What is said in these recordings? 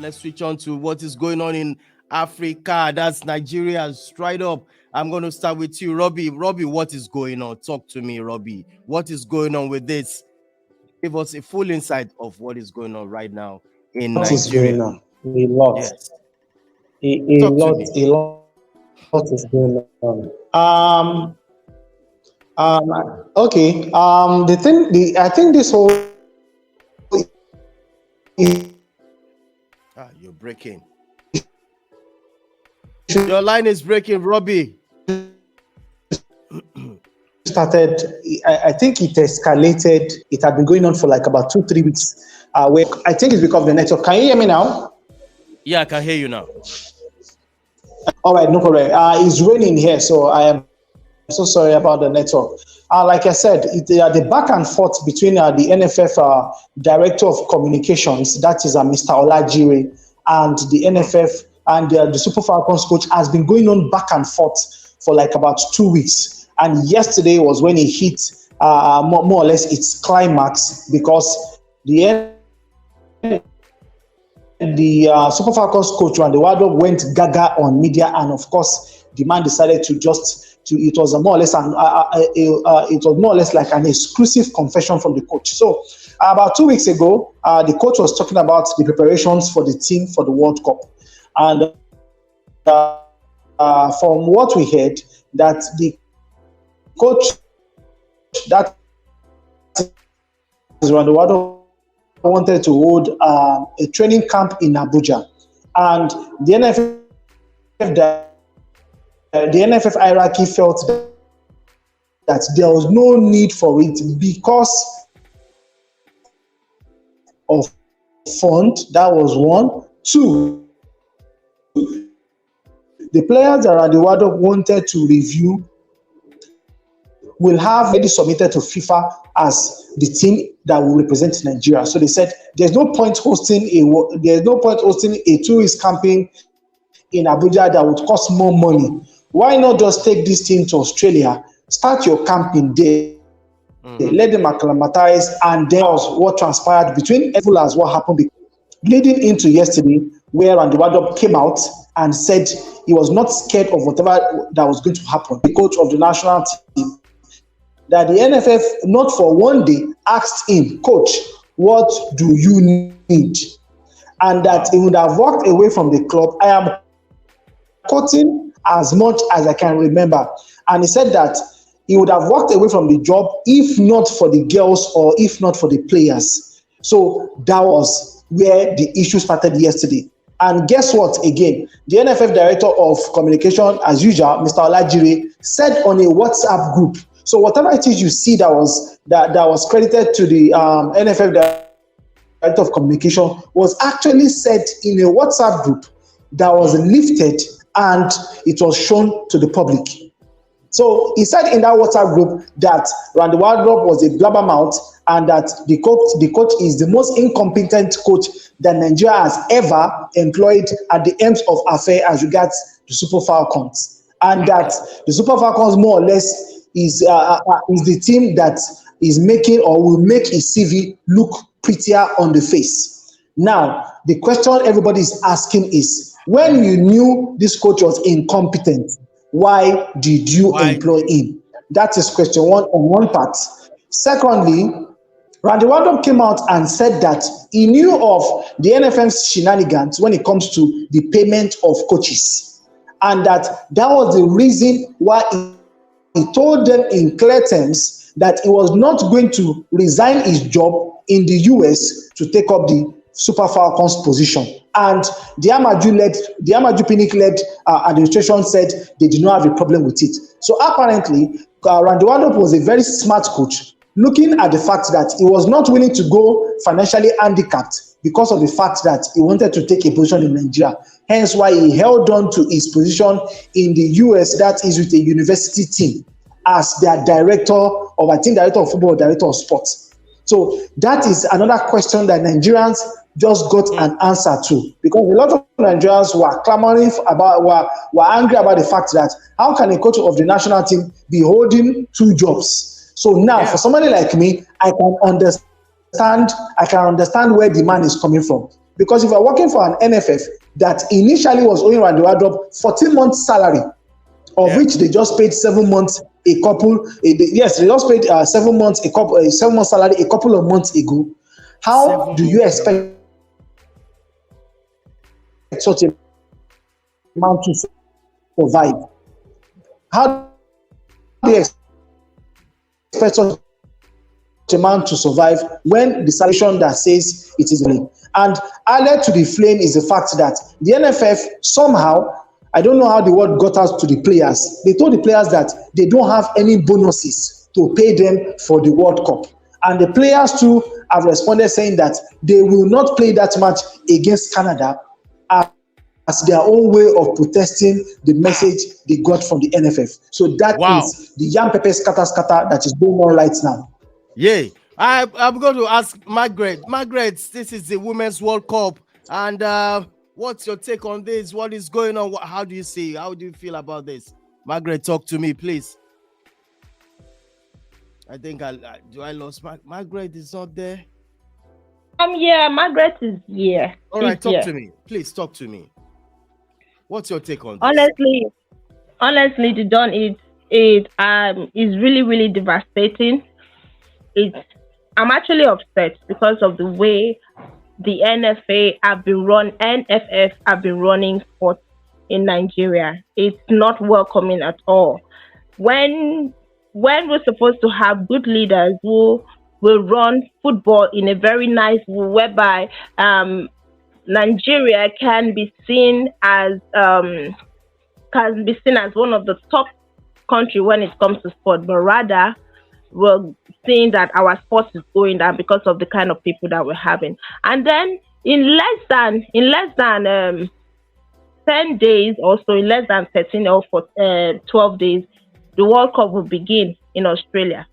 let's switch on to what is going on in Africa. That's Nigeria straight up. I'm going to start with you, Robbie. Robbie, what is going on? Talk to me, Robbie. What is going on with this? Give us a full insight of what is going on right now in What is Nigeria. going on? A lot. Yes. A Talk to lot. me. A lot is going on. Okay. I think this whole You're breaking. Your line is breaking, Robbie. started. I think it escalated. It had been going on for like about 2-3 weeks. Where I think it's because of the network. Can you hear me now? Yeah, I can hear you now. All right, no problem. It's raining here, so I am so sorry about the network. Like I said, the back and forth between the NFF Director of Communications, that is Mr. Olajire, and the NFF and the Super Falcons coach has been going on back and forth for like about 2 weeks. And yesterday was when it hit more or less its climax, because the Super Falcons coach Randy Wardle went gaga on media, and of course the man decided to it was more or less like an exclusive confession from the coach. So about 2 weeks ago, the coach was talking about the preparations for the team for the World Cup, and from what we heard, that the coach, that is Randy Wardle, wanted to hold a training camp in Abuja, and the NFF hierarchy felt that there was no need for it because of fund. That was one. Two, the players that Randy Wardle wanted to review will have already submitted to FIFA as the team that will represent Nigeria. So they said there's no point hosting a 2-week campaign in Abuja that would cost more money. Why not just take this team to Australia, start your campaign there, let them acclimatize, and then what transpired between as well as what happened leading into yesterday, where Randy Wardle came out and said he was not scared of whatever that was going to happen. The coach of the national team, that the NFF, not for one day, asked him, Coach, what do you need? And that he would have walked away from the club. I am quoting as much as I can remember. And he said that he would have walked away from the job if not for the girls or if not for the players. So that was where the issue started yesterday. And guess what? Again, the NFF Director of Communication, as usual, Mr. Olajire, said on a WhatsApp group. So whatever it is you see that was credited to the NFF Director of Communication was actually said in a WhatsApp group that was lifted and it was shown to the public. So he said in that WhatsApp group that Randy Wardle was a blabbermouth and that the coach is the most incompetent coach that Nigeria has ever employed at the ends of affair as regards the Super Falcons, and that the Super Falcons more or less is the team that is making or will make his CV look prettier on the face. Now, the question everybody is asking is, when you knew this coach was incompetent, why did you employ him? That is question one on one part. Secondly, Randy Wardle came out and said that he knew of the NFM's shenanigans when it comes to the payment of coaches, and that was the reason why he told them in clear terms that he was not going to resign his job in the US to take up the Super Falcons position. And the Amaju Pinnick-led administration said they did not have a problem with it. So apparently, Randy Wardle was a very smart coach, looking at the fact that he was not willing to go financially handicapped because of the fact that he wanted to take a position in Nigeria. Hence why he held on to his position in the US, that is with a university team, as their director of football, director of sports. So that is another question that Nigerians just got an answer to, because a lot of Nigerians were clamoring were angry about the fact that how can a coach of the national team be holding 2 jobs? So now, for somebody like me, I can understand where the man is coming from. Because if you're working for an NFF that initially was owing Randy Wardrop 14 months salary, of which they just paid 7 months a couple, yes, they just paid 7 months a couple, 7 months salary a couple of months ago. How do you expect such a man to survive? How do you expect such a man to survive when the solution that says it is real? And added to the flame is the fact that the NFF somehow, I don't know how the word got out to the players. They told the players that they don't have any bonuses to pay them for the World Cup. And the players too have responded saying that they will not play that match against Canada as their own way of protesting the message they got from the NFF. So that is the yam pepper scatter that is going on right now. Yay. I'm going to ask Margaret. Margaret, this is the Women's World Cup. And what's your take on this? What is going on? How do you see? How do you feel about this? Margaret, talk to me, please. I think I lost Margaret is not there. Yeah, Margaret is here. All right, talk to me. Please talk to me. What's your take on this? Honestly, the Don, it is really, really devastating. I'm actually upset because of the way the NFF have been running sports in Nigeria. It's not welcoming at all. When we're supposed to have good leaders who will run football in a very nice way, whereby Nigeria can be seen as one of the top country when it comes to sport, but rather we're seeing that our sports is going down because of the kind of people that we're having. And then in less than 10 days, also in less than 13 or 12 days, the World Cup will begin in Australia,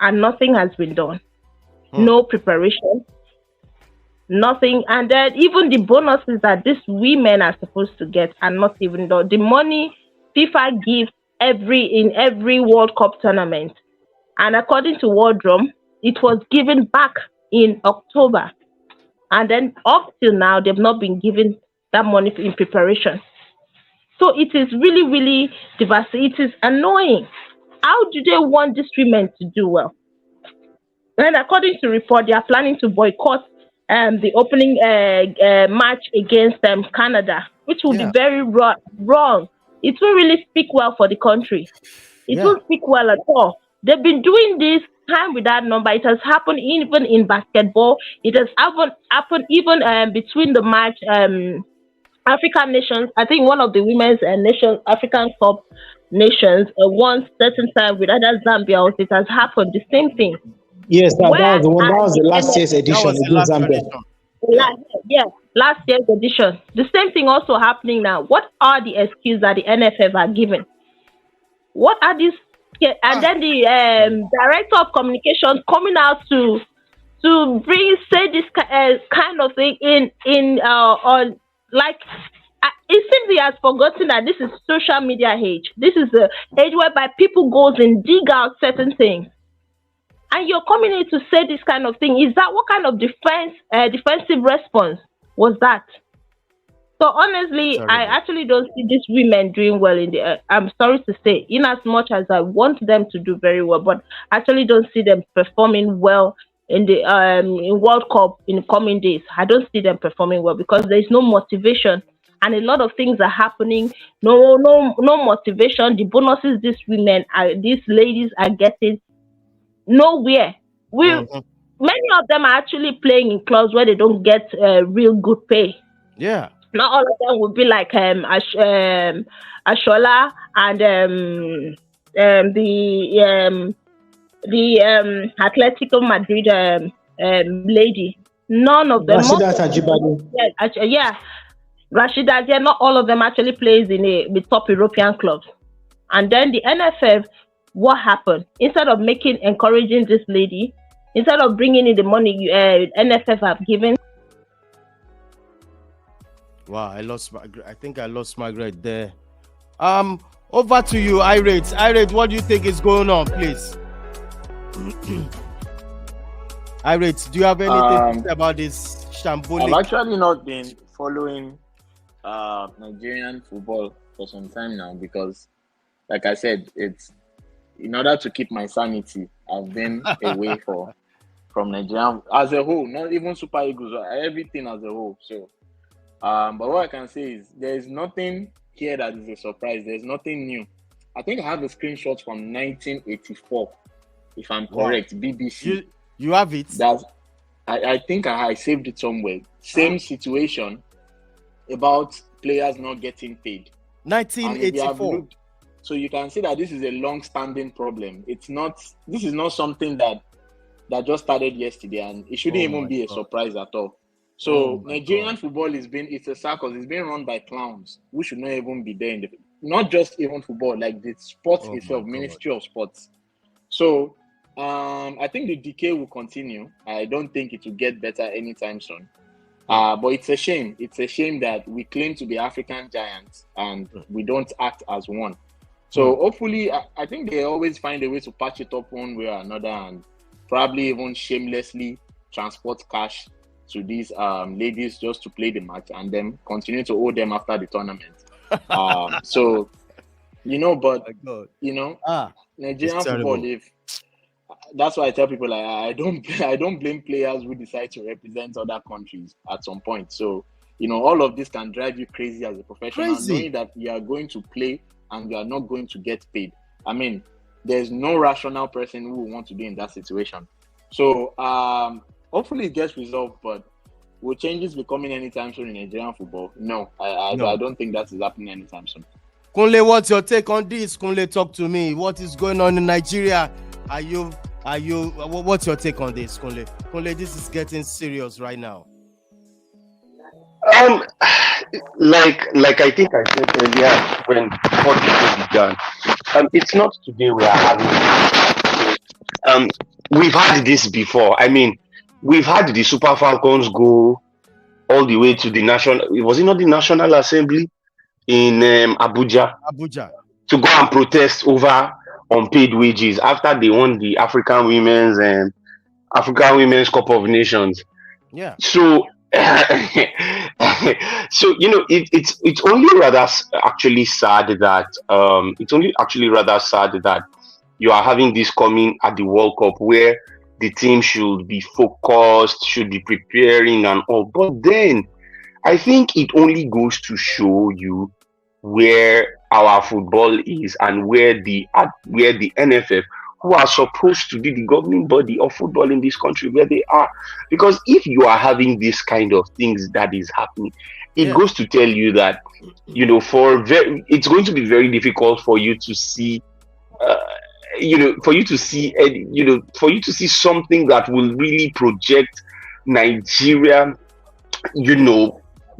and nothing has been done. No preparation, nothing. And then even the bonuses that these women are supposed to get are not even done. The money FIFA gives in every World Cup tournament, and according to Wardrop, it was given back in October, and then up till now they've not been given that money in preparation. So it is really, really devastating. It is annoying. How do they want these women to do well? And according to report, they are planning to boycott the opening match against Canada, which will be very wrong. It won't really speak well for the country. It won't speak well at all. They've been doing this time without number. It has happened even in basketball. It has happened even between the match African nations. I think one of the women's nations, African Cup nations, one certain time with other Zambia also, it has happened. The same thing. Yes, that was the last year's edition against Zambia. Last year's edition. The same thing also happening now. What are the excuses that the NFF are given? What are these? And then the director of communication coming out to say this kind of thing on like. It seems he has forgotten that this is social media age. This is the age whereby people goes and dig out certain things. And you're coming in to say this kind of thing. Is that what kind of defensive response was that? So honestly, I actually don't see these women doing well in the. I'm sorry to say, in as much as I want them to do very well, but I actually don't see them performing well in the in World Cup in the coming days. I don't see them performing well because there is no motivation, and a lot of things are happening. No motivation. The bonuses these ladies are getting. Nowhere. Many of them are actually playing in clubs where they don't get real good pay. Yeah. Not all of them would be like Ashola and the Atletico Madrid lady. None of them. Rashida Tajibade. Rashida. Yeah, not all of them actually plays in the top European clubs. And then the NFF. What happened? Instead of encouraging this lady, instead of bringing in the money NFF have given. Wow, I think I lost Margaret there. Over to you, Irate. Irate, what do you think is going on, please? Irate, do you have anything to say about this I've shambolic. actually not been following Nigerian football for some time now because, like I said, it's in order to keep my sanity. I've been away from Nigeria as a whole, not even Super Eagles, everything as a whole. So, but what I can say is there is nothing here that is a surprise. There's nothing new. I think I have a screenshot from 1984, if I'm correct. Wow. BBC. You have it. I think I saved it somewhere. Same situation about players not getting paid. 1984. So you can see that this is a long-standing problem. This is not something that just started yesterday, and it shouldn't even be a surprise at all. So Nigerian football it's a circus. It's being run by clowns who should not even be there not just even football, like the sports itself, Ministry of Sports. So I think the decay will continue. I don't think it will get better anytime soon. But it's a shame. It's a shame that we claim to be African giants and we don't act as one. So hopefully, I think they always find a way to patch it up one way or another, and probably even shamelessly transport cash to these ladies just to play the match and then continue to owe them after the tournament. So, Nigerian football, that's why I tell people I don't blame players who decide to represent other countries at some point. So, all of this can drive you crazy as a professional, knowing that you are going to play and you are not going to get paid. I mean, there's no rational person who will want to be in that situation. So, hopefully it gets resolved, but will changes be coming anytime soon in Nigerian football? No, I don't think that is happening anytime soon. Kunle, what's your take on this? Kunle, talk to me. What is going on in Nigeria? What's your take on this, Kunle? Kunle, this is getting serious right now. Like I think I said earlier when before the show began, it's not today we are having. We've had this before. I mean, we've had the Super Falcons go all the way to the national. Was it not the National Assembly in Abuja? Abuja. To go and protest over unpaid wages after they won the African Women's Cup of Nations. Yeah. So, so it's only rather actually sad that you are having this coming at the World Cup where the team should be focused, should be preparing and all. But then I think it only goes to show you where our football is and where the NFF, who are supposed to be the governing body of football in this country, where they are. Because if you are having this kind of things that is happening, it goes to tell you that, it's going to be very difficult for you to see, for you to see something that will really project Nigeria,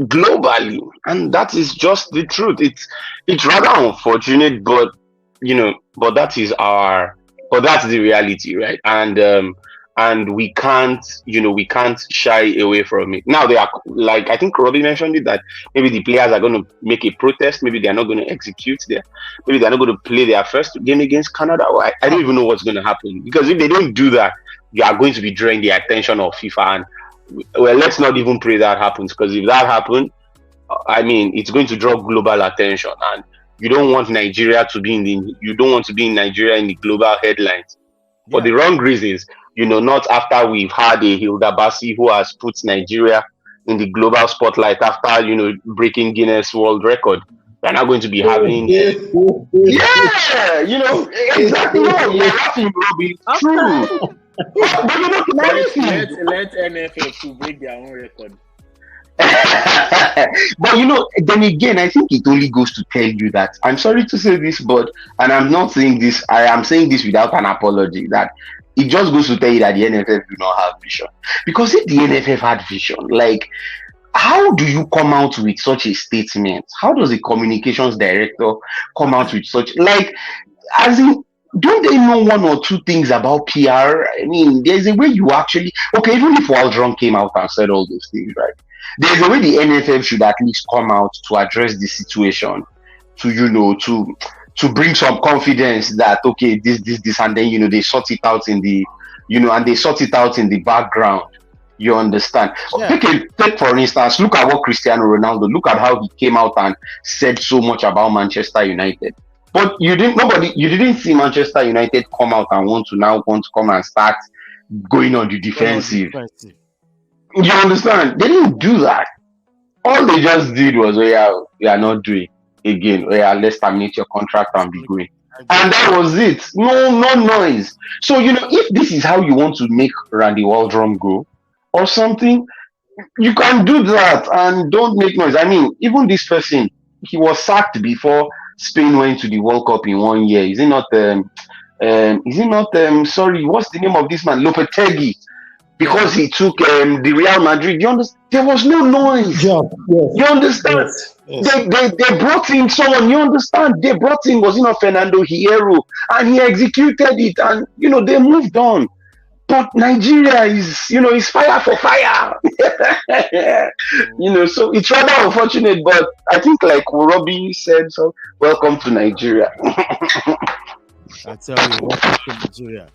globally. And that is just the truth. It's rather unfortunate, but that's the reality, right? And we can't shy away from it. Now, they are, like I think Robbie mentioned it, that maybe the players are going to make a protest, maybe they're not going to execute maybe they're not going to play their first game against Canada. I don't even know what's going to happen, because if they don't do that, you are going to be drawing the attention of FIFA. And well, let's not even pray that happens, because if that happens, I mean, it's going to draw global attention, and you don't want Nigeria to be in Nigeria in the global headlines for the wrong reasons. Not after we've had a Hilda Bassi who has put Nigeria in the global spotlight after breaking Guinness World Record. We're not going to be having exactly what you're laughing, Robbie. It's true. Let NFF to break their own record. But then again, I think it only goes to tell you that, I'm sorry to say this, and I'm not saying this, I am saying this without an apology, that it just goes to tell you that the NFF do not have vision. Because if the NFF had vision, like, how do you come out with such a statement? How does the communications director come out with such, like, as in, don't they know one or two things about PR? I mean, there's a way you actually, okay, even if Waldron came out and said all those things, right? There's a way the NFF should at least come out to address the situation, to bring some confidence that, okay, this, and then, they sort it out in the, and they sort it out in the background. You understand? Yeah. Take for instance, look at what Cristiano Ronaldo. Look at how he came out and said so much about Manchester United. But you didn't see Manchester United come out and want to come and start going on the defensive. You understand? They didn't do that. All they just did was, oh yeah, we are not doing again. Oh yeah, let's terminate your contract and be going. And that was it. No noise. So, if this is how you want to make Randy Waldrum go or something, you can do that and don't make noise. I mean, even this person, he was sacked before Spain went to the World Cup in 1 year. Is it not, sorry, what's the name of this man? Lopetegui. Because he took the Real Madrid. You understand? There was no noise. Yeah, yes. You understand? Yes. They brought in someone. You understand? They brought in Fernando Hierro, and he executed it, and they moved on. But Nigeria is fire for fire. So it's rather unfortunate. But I think, like Robbie said, so welcome to Nigeria. I tell you, welcome to Nigeria.